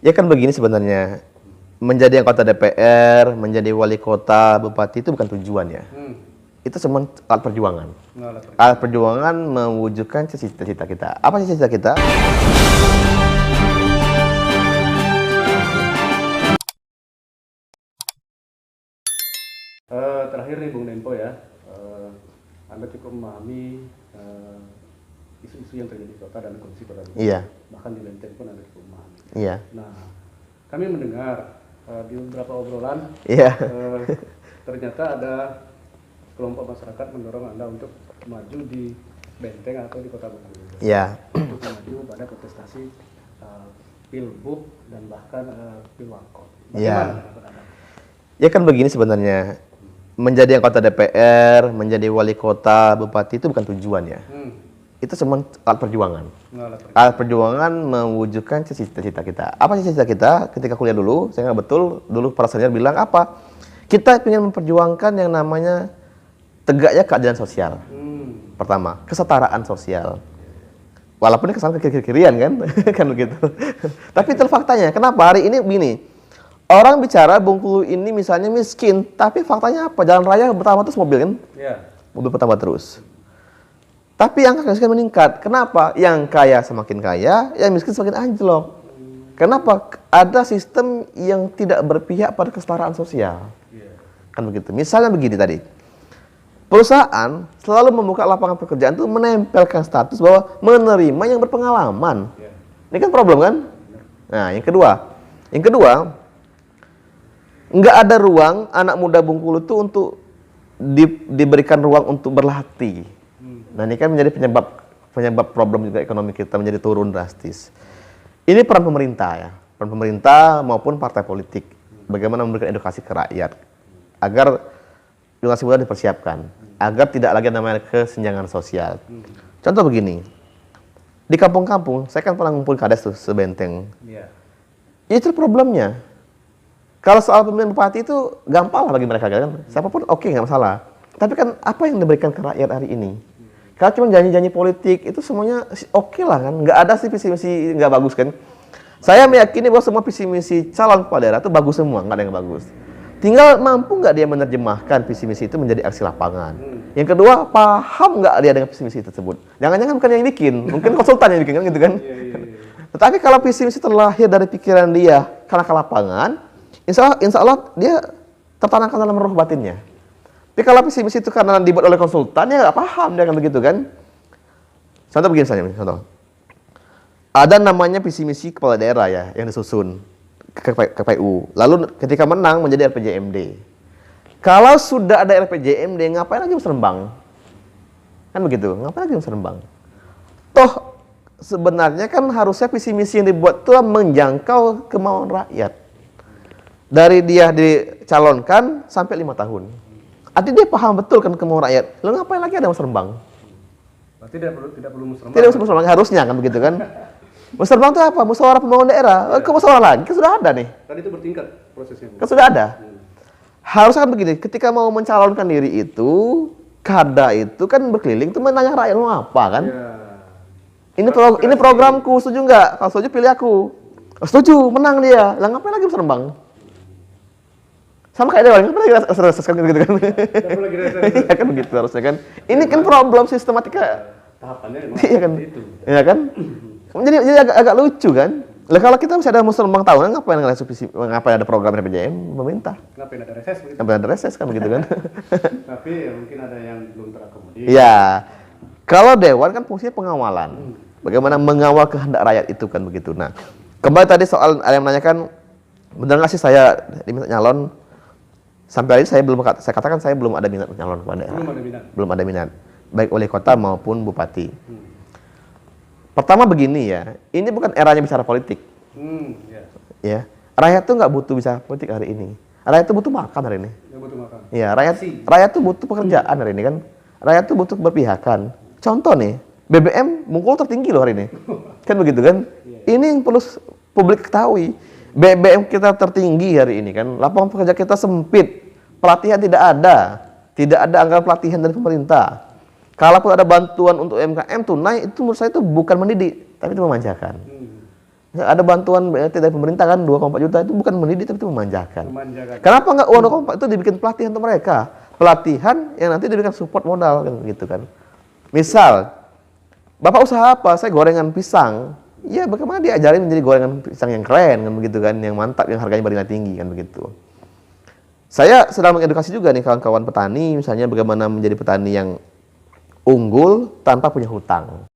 Ya kan begini sebenarnya, menjadi anggota DPR, menjadi wali kota, bupati itu bukan tujuan ya. Itu semua alat perjuangan. Alat perjuangan mewujudkan cita-cita kita. Apa cita-cita kita? Terakhir nih Bung Dempo ya, Anda cukup memahami isu-isu yang terjadi di kota dan kondisi kota. Iya. Bahkan di Lenteng pun Anda cukup memahami. Iya. Nah, kami mendengar di beberapa obrolan, Iya. ternyata ada kelompok masyarakat mendorong Anda untuk maju di Benteng atau di Kota Bengkulu. Iya. Untuk maju pada kontestasi Pilbub dan bahkan Pilwakot. Iya. Bagaimana Anda? Ya kan begini sebenarnya, menjadi anggota DPR, menjadi wali kota, bupati itu bukan tujuan ya. Itu semua alat perjuangan. Alat perjuangan mewujudkan cita-cita kita. Apa cita-cita kita? Ketika kuliah dulu, saya ingat betul, dulu para senior bilang apa? Kita ingin memperjuangkan yang namanya tegaknya keadilan sosial. Pertama, kesetaraan sosial. Walaupun ini kesan kiri-kirian kan, kan begitu. Tapi itu faktanya. Kenapa hari ini begini? Orang bicara Bengkulu ini misalnya miskin, tapi faktanya apa? Jalan raya bertambah terus mobil kan? Iya. Mobil bertambah terus. Tapi yang miskin meningkat. Kenapa? Yang kaya semakin kaya, yang miskin semakin anjlok. Kenapa? Ada sistem yang tidak berpihak pada kesetaraan sosial. Kan begitu. Misalnya begini tadi. Perusahaan selalu membuka lapangan pekerjaan itu menempelkan status bahwa menerima yang berpengalaman. Ini kan problem kan? Nah, yang kedua, nggak ada ruang anak muda Bengkulu itu untuk diberikan ruang untuk berlatih. Nah, ini kan menjadi penyebab problem juga ekonomi kita menjadi turun drastis. Ini peran pemerintah ya, peran pemerintah maupun partai politik. Bagaimana memberikan edukasi ke rakyat agar generasi muda dipersiapkan, agar tidak lagi namanya kesenjangan sosial. Contoh begini, di kampung-kampung, saya kan pernah ngumpul kades tuh sebenteng. Itu problemnya. Kalau soal pemilihan bupati itu gampang lah bagi mereka kan, siapapun oke, nggak masalah. Tapi kan apa yang diberikan ke rakyat hari ini? Kalau cuma janji-janji politik itu semuanya oke lah kan, nggak ada sih visi misi nggak bagus kan. Saya meyakini bahwa semua visi misi calon kepala daerah itu bagus semua, nggak ada yang bagus. Tinggal mampu nggak dia menerjemahkan visi misi itu menjadi aksi lapangan. Yang kedua, paham nggak dia dengan visi misi tersebut? Jangan-jangan bukan yang bikin, mungkin konsultan yang bikin kan gitu kan. Tetapi kalau visi misi terlahir dari pikiran dia karena ke lapangan, Insya Allah dia tertanamkan dalam roh batinnya. Tapi kalau visi misi itu karena dibuat oleh konsultan, ya nggak paham dia kan begitu kan. Contoh begini saja, contoh. Ada namanya visi misi kepala daerah ya yang disusun ke KPU. Lalu ketika menang menjadi RPJMD. Kalau sudah ada RPJMD, ngapain lagi Musrembang? Kan begitu, ngapain lagi Musrembang? Toh sebenarnya kan harusnya visi misi yang dibuat itu menjangkau kemauan rakyat. Dari dia dicalonkan sampai 5 tahun. Artinya dia paham betul kan kemauan rakyat. Lalu ngapain lagi ada Musrembang? Berarti tidak perlu Musrembang. Tidak perlu Musrembang, harusnya kan begitu kan. Musrembang itu apa? Musyawarah pembangunan daerah. Ke musyawarah lagi, kan sudah ada nih. Tadi itu bertingkat prosesnya. Kan sudah ada. Harusnya kan begini, ketika mau mencalonkan diri itu, kada itu kan berkeliling itu menanya rakyat mau apa kan? Ini programku, setuju nggak? Kalau setuju pilih aku. Setuju, menang dia. Lah ngapain lagi Musrembang? Sama kayak dewan, ngapain lagi reses kan gitu kan? Iya kan begitu harusnya kan. Ini kan problem sistematika. Tahapannya Iya kan? itu. Iya kan? Jadi agak lucu kan? Lah kalau kita masih ada Musrembang tahunan, ngapain ada program RPJM pemerintah? Ngapain ada reses begitu? Ngapain ada reses kan begitu kan? Tapi ya mungkin ada yang belum terakomodir. Iya. Kalau dewan kan fungsinya pengawalan. Bagaimana mengawal kehendak rakyat itu kan begitu. Nah, kembali tadi soal ada yang menanyakan, benar nggak sih saya diminta nyalon? Sampai hari ini saya katakan saya belum ada minat nyalon kepada daerah. Belum ada minat. Baik wali kota maupun bupati. Pertama begini ya, ini bukan eranya bicara politik. Ya, rakyat tuh nggak butuh bicara politik hari ini. Rakyat tuh butuh makan hari ini. Iya, rakyat tuh butuh pekerjaan hari ini kan. Rakyat tuh butuh berpihakan. Contoh nih, BBM Bengkulu tertinggi loh hari ini. Kan begitu kan? Ini yang perlu publik ketahui. BBM kita tertinggi hari ini kan, lapangan pekerja kita sempit, pelatihan tidak ada anggaran pelatihan dari pemerintah. Kalaupun ada bantuan untuk UMKM tunai, itu menurut saya itu bukan mendidik, tapi itu memanjakan. Ya, ada bantuan BLT dari pemerintah kan 2,4 juta itu bukan mendidik tapi itu memanjakan. Memanjakan. Kenapa nggak uang 2,4 itu dibikin pelatihan untuk mereka? Pelatihan yang nanti diberikan support modal kan gitu kan. Misal, Bapak usaha apa? Saya gorengan pisang. Ya bagaimana diajarin menjadi gorengan pisang yang keren kan begitu kan, yang mantap, yang harganya bernilai tinggi kan begitu. Saya sedang mengedukasi juga nih kawan-kawan petani misalnya bagaimana menjadi petani yang unggul tanpa punya hutang.